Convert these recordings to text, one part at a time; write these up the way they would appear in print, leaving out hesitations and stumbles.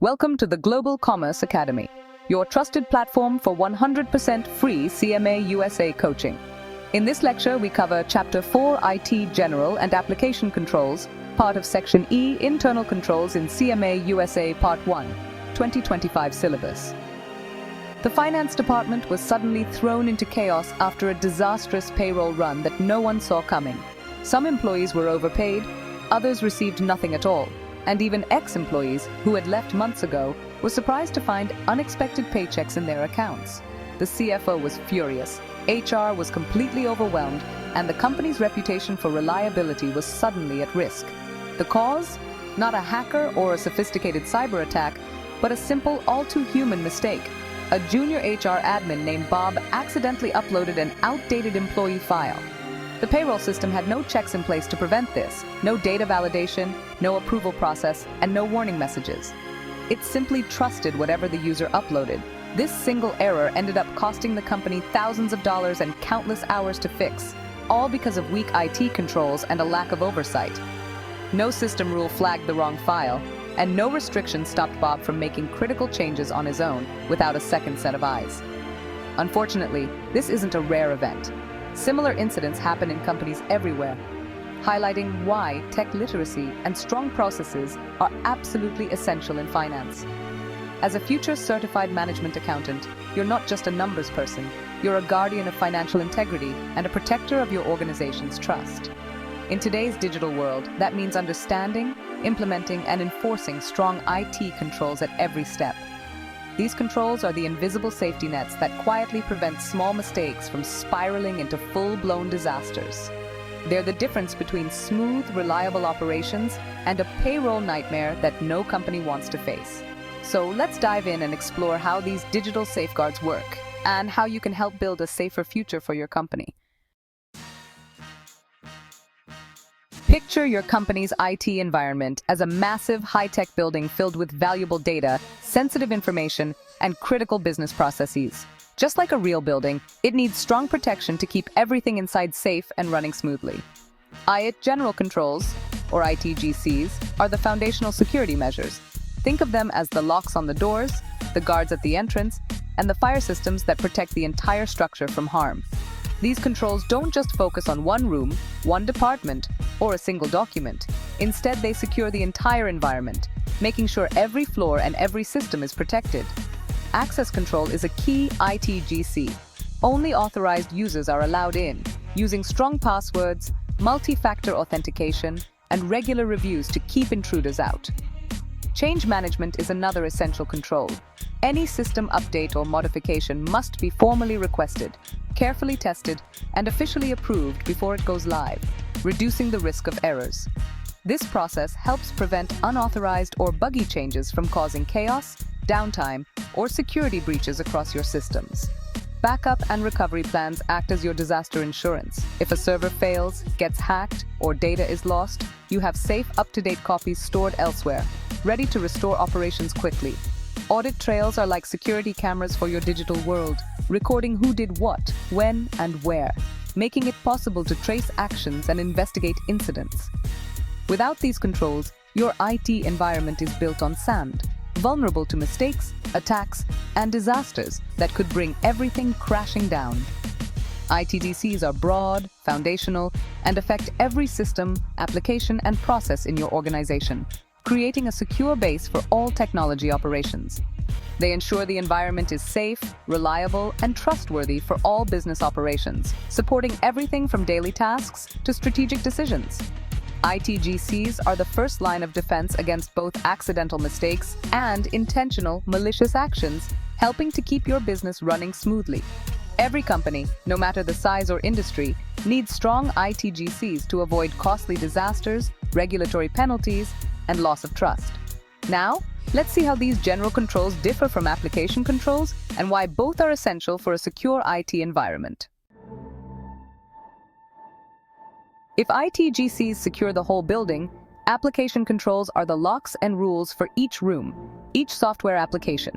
Welcome to the Global Commerce Academy, your trusted platform for 100% free CMA USA coaching. In this lecture, we cover Chapter 4 IT General and Application Controls, part of Section E Internal Controls in CMA USA Part 1, 2025 syllabus. The finance department was suddenly thrown into chaos after a disastrous payroll run that no one saw coming. Some employees were overpaid, others received nothing at all, and even ex-employees who had left months ago were surprised to find unexpected paychecks in their accounts. The CFO was furious, HR was completely overwhelmed, and the company's reputation for reliability was suddenly at risk. The cause? Not a hacker or a sophisticated cyber attack, but a simple, all-too-human mistake. A junior HR admin named Bob accidentally uploaded an outdated employee file. The payroll system had no checks in place to prevent this, no data validation, no approval process, and no warning messages. It simply trusted whatever the user uploaded. This single error ended up costing the company thousands of dollars and countless hours to fix, all because of weak IT controls and a lack of oversight. No system rule flagged the wrong file, and no restriction stopped Bob from making critical changes on his own without a second set of eyes. Unfortunately, this isn't a rare event. Similar incidents happen in companies everywhere, highlighting why tech literacy and strong processes are absolutely essential in finance. As a future certified management accountant, you're not just a numbers person, you're a guardian of financial integrity and a protector of your organization's trust. In today's digital world, that means understanding, implementing, and enforcing strong IT controls at every step. These controls are the invisible safety nets that quietly prevent small mistakes from spiraling into full-blown disasters. They're the difference between smooth, reliable operations and a payroll nightmare that no company wants to face. So let's dive in and explore how these digital safeguards work and how you can help build a safer future for your company. Picture your company's IT environment as a massive, high-tech building filled with valuable data, sensitive information, and critical business processes. Just like a real building, it needs strong protection to keep everything inside safe and running smoothly. IT General Controls, or ITGCs, are the foundational security measures. Think of them as the locks on the doors, the guards at the entrance, and the fire systems that protect the entire structure from harm. These controls don't just focus on one room, one department, or a single document. Instead, they secure the entire environment, making sure every floor and every system is protected. Access control is a key ITGC. Only authorized users are allowed in, using strong passwords, multi-factor authentication, and regular reviews to keep intruders out. Change management is another essential control. Any system update or modification must be formally requested, carefully tested, and officially approved before it goes live, reducing the risk of errors. This process helps prevent unauthorized or buggy changes from causing chaos, downtime, or security breaches across your systems. Backup and recovery plans act as your disaster insurance. If a server fails, gets hacked, or data is lost, you have safe, up-to-date copies stored elsewhere, ready to restore operations quickly. Audit trails are like security cameras for your digital world, recording who did what, when, and where, making it possible to trace actions and investigate incidents. Without these controls, your IT environment is built on sand, vulnerable to mistakes, attacks, and disasters that could bring everything crashing down. ITGCs are broad, foundational, and affect every system, application, and process in your organization, creating a secure base for all technology operations. They ensure the environment is safe, reliable, and trustworthy for all business operations, supporting everything from daily tasks to strategic decisions. ITGCs are the first line of defense against both accidental mistakes and intentional, malicious actions, helping to keep your business running smoothly. Every company, no matter the size or industry, needs strong ITGCs to avoid costly disasters, regulatory penalties, and loss of trust. Now, let's see how these general controls differ from application controls and why both are essential for a secure IT environment. If ITGCs secure the whole building, application controls are the locks and rules for each room, each software application.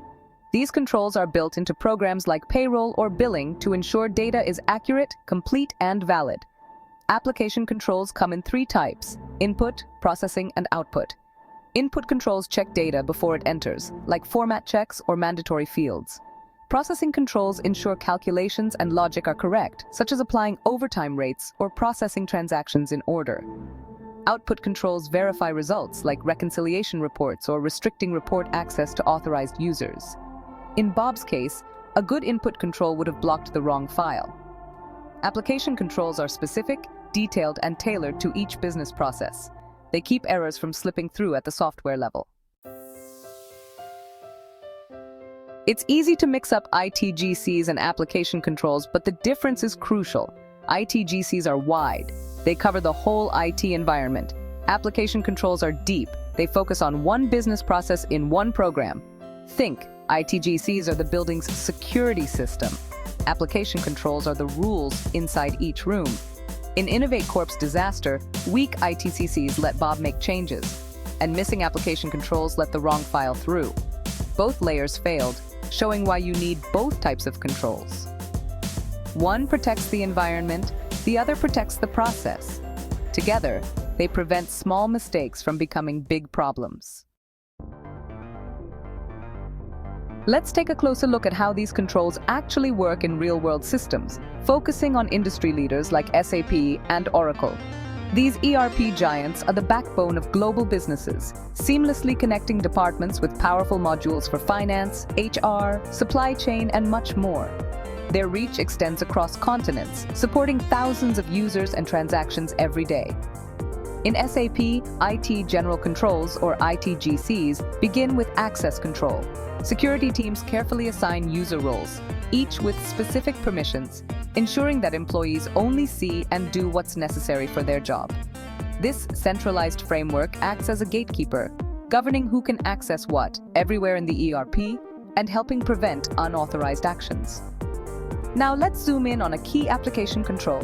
These controls are built into programs like payroll or billing to ensure data is accurate, complete, and valid. Application controls come in three types: input, processing, and output. Input controls check data before it enters, like format checks or mandatory fields. Processing controls ensure calculations and logic are correct, such as applying overtime rates or processing transactions in order. Output controls verify results, like reconciliation reports or restricting report access to authorized users. In Bob's case, a good input control would have blocked the wrong file. Application controls are specific, detailed, and tailored to each business process. They keep errors from slipping through at the software level. It's easy to mix up ITGCs and application controls, but the difference is crucial. ITGCs are wide. They cover the whole IT environment. Application controls are deep. They focus on one business process in one program. Think, ITGCs are the building's security system. Application controls are the rules inside each room. In Innovate Corp's disaster, weak ITCCs let Bob make changes, and missing application controls let the wrong file through. Both layers failed, showing why you need both types of controls. One protects the environment, the other protects the process. Together, they prevent small mistakes from becoming big problems. Let's take a closer look at how these controls actually work in real-world systems, focusing on industry leaders like SAP and Oracle. These ERP giants are the backbone of global businesses, seamlessly connecting departments with powerful modules for finance, HR, supply chain, and much more. Their reach extends across continents, supporting thousands of users and transactions every day. In SAP, IT General Controls, or ITGCs, begin with access control. Security teams carefully assign user roles, each with specific permissions, ensuring that employees only see and do what's necessary for their job. This centralized framework acts as a gatekeeper, governing who can access what everywhere in the ERP and helping prevent unauthorized actions. Now let's zoom in on a key application control.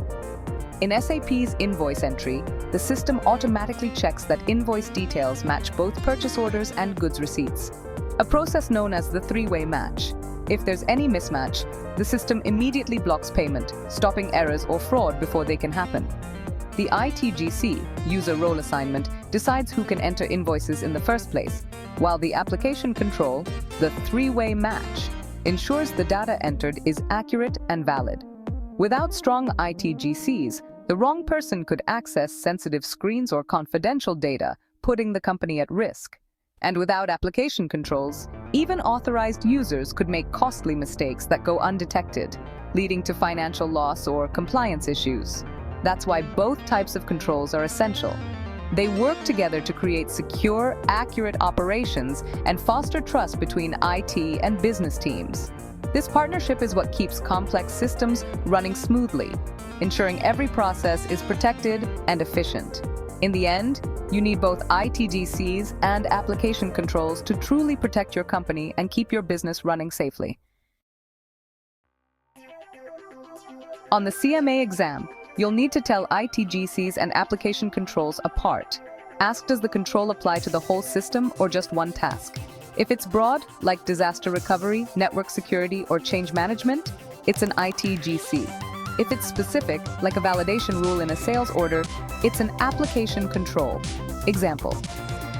In SAP's invoice entry, the system automatically checks that invoice details match both purchase orders and goods receipts, a process known as the three-way match. If there's any mismatch, the system immediately blocks payment, stopping errors or fraud before they can happen. The ITGC, user role assignment, decides who can enter invoices in the first place, while the application control, the three-way match, ensures the data entered is accurate and valid. Without strong ITGCs, the wrong person could access sensitive screens or confidential data, putting the company at risk. And without application controls, even authorized users could make costly mistakes that go undetected, leading to financial loss or compliance issues. That's why both types of controls are essential. They work together to create secure, accurate operations and foster trust between IT and business teams. This partnership is what keeps complex systems running smoothly, ensuring every process is protected and efficient. In the end, you need both ITGCs and application controls to truly protect your company and keep your business running safely. On the CMA exam, you'll need to tell ITGCs and application controls apart. Ask, does the control apply to the whole system or just one task? If it's broad, like disaster recovery, network security, or change management, it's an ITGC. If it's specific, like a validation rule in a sales order, it's an application control. Example: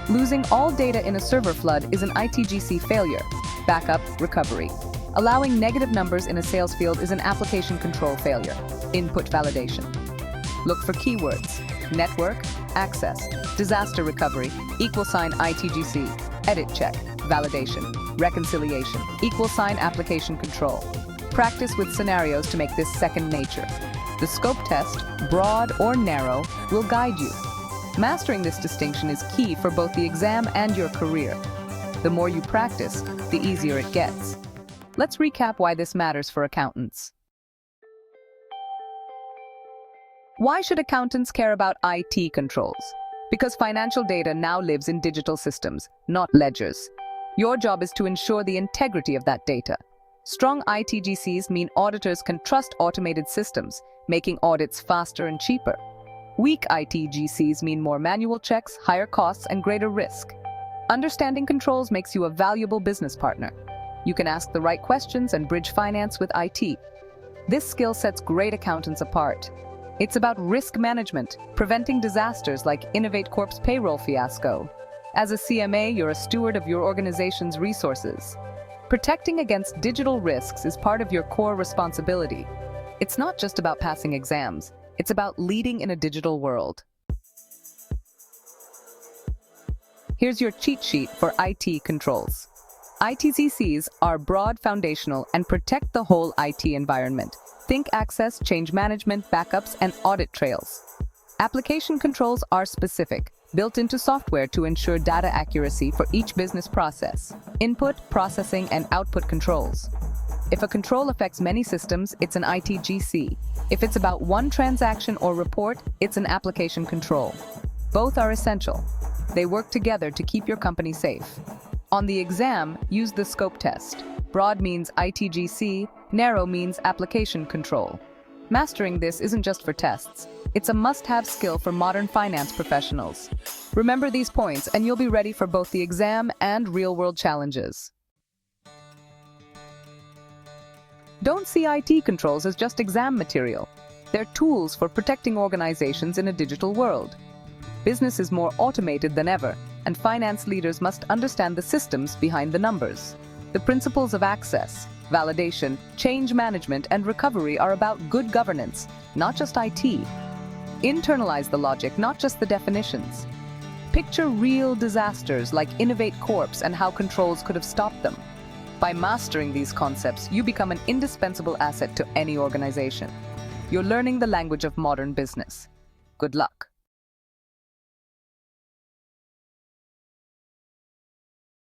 losing all data in a server flood is an ITGC failure. Backup, recovery. Allowing negative numbers in a sales field is an application control failure. Input validation. Look for keywords: network, access, disaster recovery, =sign ITGC, edit check, validation, reconciliation, =sign application control. Practice with scenarios to make this second nature. The scope test, broad or narrow, will guide you. Mastering this distinction is key for both the exam and your career. The more you practice, the easier it gets. Let's recap why this matters for accountants. Why should accountants care about IT controls? Because financial data now lives in digital systems, not ledgers. Your job is to ensure the integrity of that data. Strong ITGCs mean auditors can trust automated systems, making audits faster and cheaper. Weak ITGCs mean more manual checks, higher costs, and greater risk. Understanding controls makes you a valuable business partner. You can ask the right questions and bridge finance with IT. This skill sets great accountants apart. It's about risk management, preventing disasters like Innovate Corp's payroll fiasco. As a CMA, you're a steward of your organization's resources. Protecting against digital risks is part of your core responsibility. It's not just about passing exams, it's about leading in a digital world. Here's your cheat sheet for IT controls. ITGCs are broad, foundational, and protect the whole IT environment. Think access, change management, backups, and audit trails. Application controls are specific, built into software to ensure data accuracy for each business process. Input, processing, and output controls. If a control affects many systems, it's an ITGC. If it's about one transaction or report, it's an application control. Both are essential. They work together to keep your company safe. On the exam, use the scope test. Broad means ITGC, narrow means application control. Mastering this isn't just for tests. It's a must-have skill for modern finance professionals. Remember these points and you'll be ready for both the exam and real-world challenges. Don't see IT controls as just exam material. They're tools for protecting organizations in a digital world. Business is more automated than ever, and finance leaders must understand the systems behind the numbers. The principles of access, validation, change management, and recovery are about good governance, not just IT. Internalize the logic, not just the definitions. Picture real disasters like Innovate Corps and how controls could have stopped them. By mastering these concepts, you become an indispensable asset to any organization. You're learning the language of modern business. Good luck.